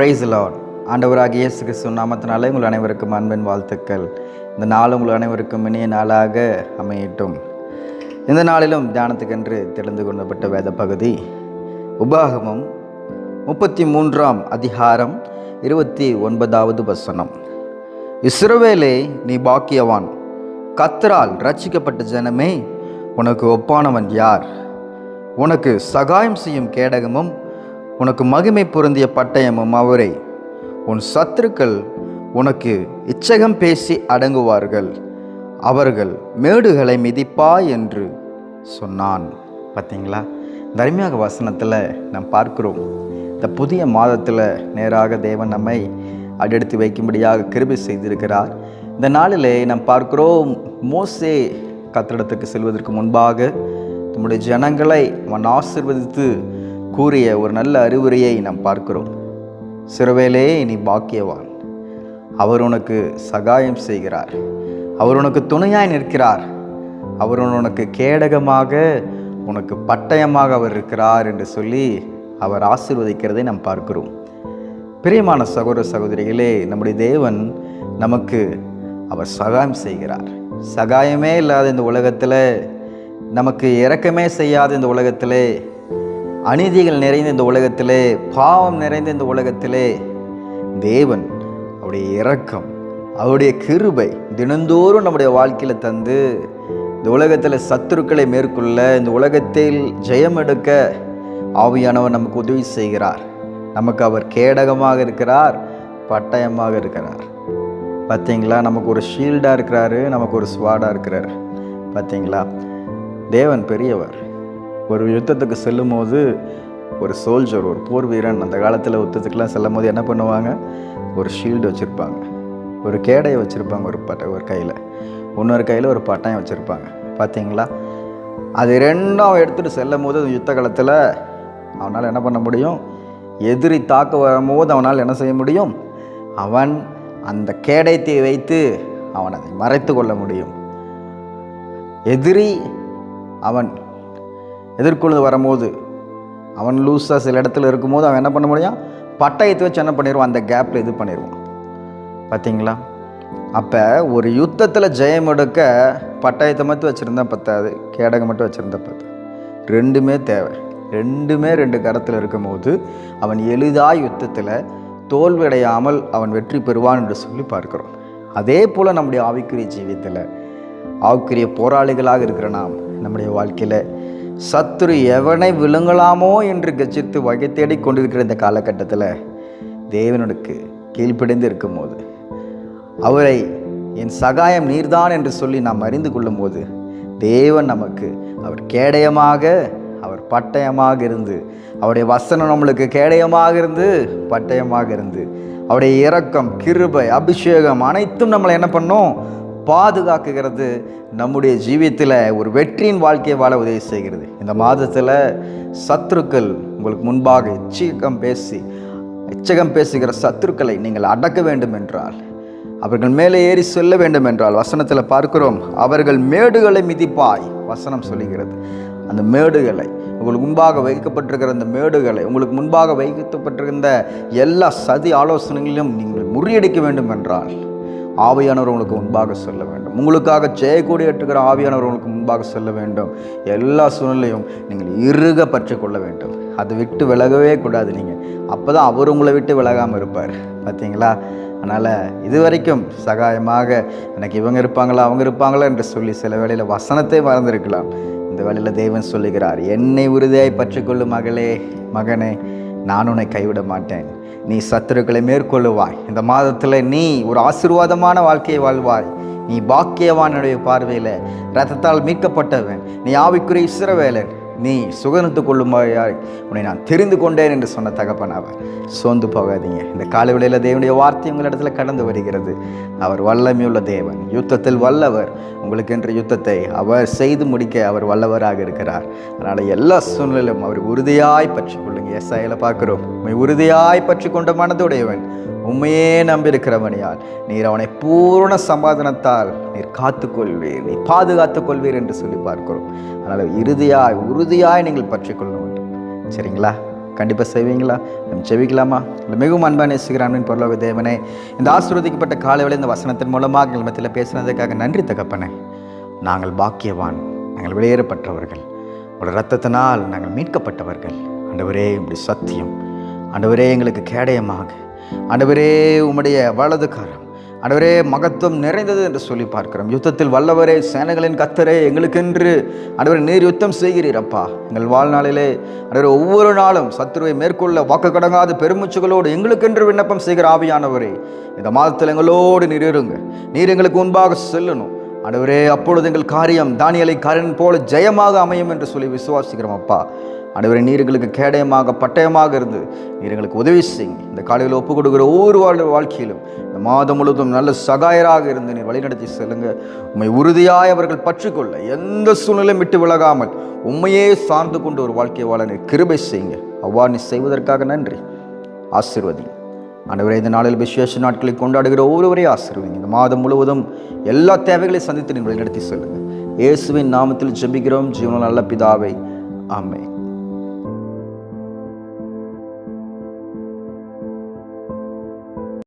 Price Lord. ஆண்டவராகிய இயேசு கிறிஸ்து நாமத்தினாலே உங்கள் அனைவருக்கும் அன்பின் வாழ்த்துக்கள். இந்த நாள் உங்கள் அனைவருக்கும் இனிய நாளாக அமையட்டும். இந்த நாளிலும் தியானத்துக்கென்று தெரிந்து கொள்ளப்பட்ட வேத பகுதி உபாகமம் 33ஆம் அதிகாரம் 29வது வசனம். இஸ்ரவேலே, நீ பாக்கியவான், கர்த்தரால் ரட்சிக்கப்பட்ட ஜனமே, உனக்கு ஒப்பானவன் யார்? உனக்கு சகாயம் செய்யும் கேடகமும் உனக்கு மகிமை பொருந்திய பட்டயமும் அவரே. உன் சத்துருக்கள் உனக்கு இச்சகம் பேசி அடங்குவார்கள், அவர்கள் மேடுகளை மிதிப்பாய் என்று சொன்னான். பார்த்தீங்களா, தர்மியாக வசனத்தில் நாம் பார்க்கிறோம். இந்த புதிய மாதத்தில் நேராக தேவன் நம்மை அடியெடுத்து வைக்கும்படியாக கிருபை செய்திருக்கிறார். இந்த நாளிலே நாம் பார்க்கிறோம், மோசே கர்த்தரிடத்துக்கு செல்வதற்கு முன்பாக நம்முடைய ஜனங்களை அவன் ஆசீர்வதித்து கூறிய ஒரு நல்ல அறிவுரையை நாம் பார்க்கிறோம். இஸ்ரவேலே, நீ பாக்கியவான், அவர் உனக்கு சகாயம் செய்கிறார், அவர் உனக்கு துணையாய் நிற்கிறார், அவர் உனக்கு கேடகமாக உனக்கு பட்டயமாக அவர் இருக்கிறார் என்று சொல்லி அவர் ஆசீர்வதிக்கிறதை நாம் பார்க்கிறோம். பிரியமான சகோதர சகோதரிகளே, நம்முடைய தேவன் நமக்கு அவர் சகாயம் செய்கிறார். சகாயமே இல்லாத இந்த உலகத்தில், நமக்கு இரக்கமே செய்யாத இந்த உலகத்திலே, அநீதிகள் நிறைந்த இந்த உலகத்திலே, பாவம் நிறைந்த இந்த உலகத்திலே தேவன் அவருடைய இரக்கம், அவருடைய கிருபை தினந்தோறும் நம்முடைய வாழ்க்கையில் தந்து இந்த உலகத்தில் சத்துருக்களை மேற்கொள்ள, இந்த உலகத்தில் ஜெயம் எடுக்க ஆவியானவர் நமக்கு உதவி செய்கிறார். நமக்கு அவர் கேடகமாக இருக்கிறார், பட்டயமாக இருக்கிறார். பார்த்தீங்களா, நமக்கு ஒரு ஷீல்டாக இருக்கிறாரு, நமக்கு ஒரு ஸ்வாடாக இருக்கிறார். பார்த்தீங்களா, தேவன் பெரியவர். ஒரு யுத்தத்துக்கு செல்லும் போது ஒரு சோல்ஜர், ஒரு போர் வீரன், அந்த காலத்தில் யுத்தத்துக்கெலாம் செல்லும் போது என்ன பண்ணுவாங்க? ஒரு ஷீல்டு வச்சுருப்பாங்க, ஒரு கேடையை வச்சுருப்பாங்க, ஒரு கையில், இன்னொரு கையில் ஒரு பட்டயம் வச்சுருப்பாங்க. பார்த்தீங்களா, அது ரெண்டும் எடுத்துகிட்டு செல்லும் போது யுத்த காலத்தில் அவனால் என்ன பண்ண முடியும்? எதிரி தாக்க வரும்போது அவனால் என்ன செய்ய முடியும்? அவன் அந்த கேடயத்தை வைத்து அவன் அதை மறைத்து கொள்ள முடியும். எதிரி அவன் எதிர்கொண்டு வரும்போது, அவன் லூஸாக சில இடத்துல இருக்கும்போது அவன் என்ன பண்ண முடியும்? பட்டயத்தை வச்சு என்ன பண்ணிடுவான்? அந்த கேப்பில் இது பண்ணிடுவான். பார்த்தீங்களா, அப்போ ஒரு யுத்தத்தில் ஜெயம் எடுக்க பட்டயத்தை மட்டும் வச்சுருந்தா பத்தாது, கேடகம் மட்டும் வச்சுருந்தா பத்தாது. ரெண்டுமே தேவை. ரெண்டுமே ரெண்டு கரத்தில் இருக்கும்போது அவன் எளிதாக யுத்தத்தில் தோல்வியடையாமல் அவன் வெற்றி பெறுவான் என்று சொல்லி பார்க்கிறோம். அதே போல் நம்முடைய ஆவிக்குரிய ஜீவியத்தில் ஆவிக்குரிய போராளிகளாக இருக்கிற நாம், நம்முடைய வாழ்க்கையில் சத்துரு எவனை விழுங்கலாமோ என்று கச்சித்து வகை தேடி கொண்டிருக்கிற இந்த காலகட்டத்தில் தேவனுக்கு கீழ்ப்படிந்து இருக்கும்போது, அவரை என் சகாயம் நீர்தான் என்று சொல்லி நாம் அறிந்து கொள்ளும் போது, தேவன் நமக்கு அவர் கேடயமாக, அவர் பட்டயமாக இருந்து, அவருடைய வசனம் நம்மளுக்கு கேடயமாக இருந்து பட்டயமாக இருந்து, அவருடைய இரக்கம், கிருபை, அபிஷேகம் அனைத்தும் நம்மளை என்ன பண்ணோம்? பாதுகாக்குகிறது. நம்முடைய ஜீவியத்தில் ஒரு வெற்றியின் வாழ்க்கையை வாழ உதவி செய்கிறது. இந்த மாதத்தில் சத்துருக்கள் உங்களுக்கு முன்பாக எச்சகம் பேசுகிற சத்துருக்களை நீங்கள் அடக்க வேண்டும் என்றால், அவர்கள் மேலே ஏறி செல்ல வேண்டும் என்றால், வசனத்தில் பார்க்கிறோம், அவர்கள் மேடுகளை மிதிப்பாய் வசனம் சொல்லுகிறது. அந்த மேடுகளை, உங்களுக்கு முன்பாக வைக்கப்பட்டிருக்கிற அந்த மேடுகளை, உங்களுக்கு முன்பாக வைக்கப்பட்டிருக்கிற எல்லா சதி ஆலோசனைகளையும் நீங்கள் முறியடிக்க வேண்டும் என்றால், ஆவியானவர் உங்களுக்கு முன்பாக சொல்ல வேண்டும். உங்களுக்காக ஜெயக்கூடி ஏற்றுக்கிற ஆவியானவர் உங்களுக்கு முன்பாக சொல்ல வேண்டும். எல்லா சூழ்நிலையும் நீங்கள் இறுக பற்றி கொள்ள வேண்டும். அதை விட்டு விலகவே கூடாது. நீங்கள் அப்போ தான் அவர் உங்களை விட்டு விலகாமல் இருப்பார். பார்த்தீங்களா, அதனால் இதுவரைக்கும் சகாயமாக எனக்கு இவங்க இருப்பாங்களா அவங்க இருப்பாங்களா என்று சொல்லி சில வேளையில் வசனத்தை மறந்திருக்கலாம். இந்த வேளையில் தேவன் சொல்லுகிறார், என்னை உறுதியாய் பற்றி கொள்ளும் மகளே, மகனே, நான் உன்னை கைவிட மாட்டேன். நீ சத்துருக்களை மேற்கொள்ளுவாய். இந்த மாதத்தில் நீ ஒரு ஆசீர்வாதமான வாழ்க்கையை வாழ்வாய். நீ பாக்கியவானுடைய பார்வையில் இரத்தத்தால் மீட்கப்பட்டவன். நீ ஆவிக்குரிய இஸ்ரவேலன். நீ சுகனித்து கொள்ளுமாய் உன்னை நான் தெரிந்து கொண்டேன் என்று சொன்ன தகப்பன் அவர். சோர்ந்து போகாதீங்க. இந்த காலவெளியில் தேவனுடைய வார்த்தை உங்களிடத்தில் கடந்து வருகிறது. அவர் வல்லமையுள்ள தேவன், யுத்தத்தில் வல்லவர். உங்களுக்கென்ற யுத்தத்தை அவர் செய்து முடிக்க அவர் வல்லவராக இருக்கிறார். அதனால் எல்லா சூழ்நிலையிலும் அவர் உறுதியாய் பற்றி கொள்ளுங்க. ஏசாயால பார்க்கிறோம், உறுதியாய் பற்றி கொண்ட மனதுடையவன், உண்மையே நம்பியிருக்கிறவனையால் நீர் அவனை பூர்ண சமாதானத்தால் நீர் காத்துக்கொள்வீர், நீ பாதுகாத்துக் கொள்வீர் என்று சொல்லி பார்க்கிறோம். அதனால் உறுதியாய் நீங்கள் பற்றி கொள்ள வேண்டும். சரிங்களா? கண்டிப்பாக செய்வீங்களா? நம்ம செவிக்கலாமா? இல்லை மிகவும் அன்பாக நேசிக்கிறான் பரலோக தேவனே, இந்த ஆசீர்வதிக்கப்பட்ட காலையில் இந்த வசனத்தின் மூலமாக எங்கள் மத்தியில் பேசுனதுக்காக நன்றி தகப்பனே. நாங்கள் பாக்கியவான், நாங்கள் வெளியேறப்பட்டவர்கள், ஒரு இரத்தத்தினால் நாங்கள் மீட்கப்பட்டவர்கள். ஆண்டவரே இப்படி சத்தியம், ஆண்டவரே எங்களுக்கு கேடயமாக, ஆண்டவரே உம்முடைய வலது கரம், ஆண்டவரே மகத்துவம் நிறைந்தது என்று சொல்லி பார்க்கிறோம். யுத்தத்தில் வல்லவரே, சேனைகளின் கர்த்தரே, எங்களுக்கென்று ஆண்டவரே நீர் யுத்தம் செய்கிறீர் அப்பா. எங்கள் வாழ்நாளிலே ஆண்டவரே ஒவ்வொரு நாளும் சத்துருவை மேற்கொள்ள வாக்கு கடங்காத பெருமூச்சுகளோடு எங்களுக்கென்று விண்ணப்பம் செய்கிற ஆவியானவரே, இந்த மாதத்தில் எங்களோடு நீர் இருங்க. நீர் எங்களுக்கு முன்பாக செல்லணும் ஆண்டவரே. அப்பொழுது எங்கள் காரியம் தானியேலை காரியன் போல ஜெயமாக அமையும் என்று சொல்லி விசுவாசிக்கிறோம் அப்பா. ஆண்டவரே நீர் எங்களுக்கு கேடயமாக பட்டயமாக இருந்து நீர் எங்களுக்கு உதவி செய்யுங்க. இந்த காலையில் ஒப்பு கொடுக்குற ஒவ்வொரு வாழ்க்கையிலும் இந்த மாதம் முழுவதும் நல்ல சகாயராக இருந்து நீர் வழிநடத்தி செல்லுங்க. உம்மை உறுதியாய் அவர்கள் பற்றிக்கொள்ள எந்த சூழ்நிலையும் விட்டு விலகாமல் உண்மையே சார்ந்து கொண்டு ஒரு வாழ்க்கை வாழ நீர் கிருபை செய்யுங்க. அவ்வாறு நீ செய்வதற்காக நன்றி. ஆசீர்வதி ஆண்டவரே. இந்த நாளில் விசேஷ நாட்களை கொண்டாடுகிற ஒவ்வொருவரையும் ஆசீர்வதிங்க. இந்த மாதம் முழுவதும் எல்லா தேவைகளையும் சந்தித்து நீர் வழிநடத்தி செல்லுங்க. இயேசுவின் நாமத்தில் ஜெபிக்கிறோம் ஜீவனுள்ள நல்ல பிதாவே, ஆமென்.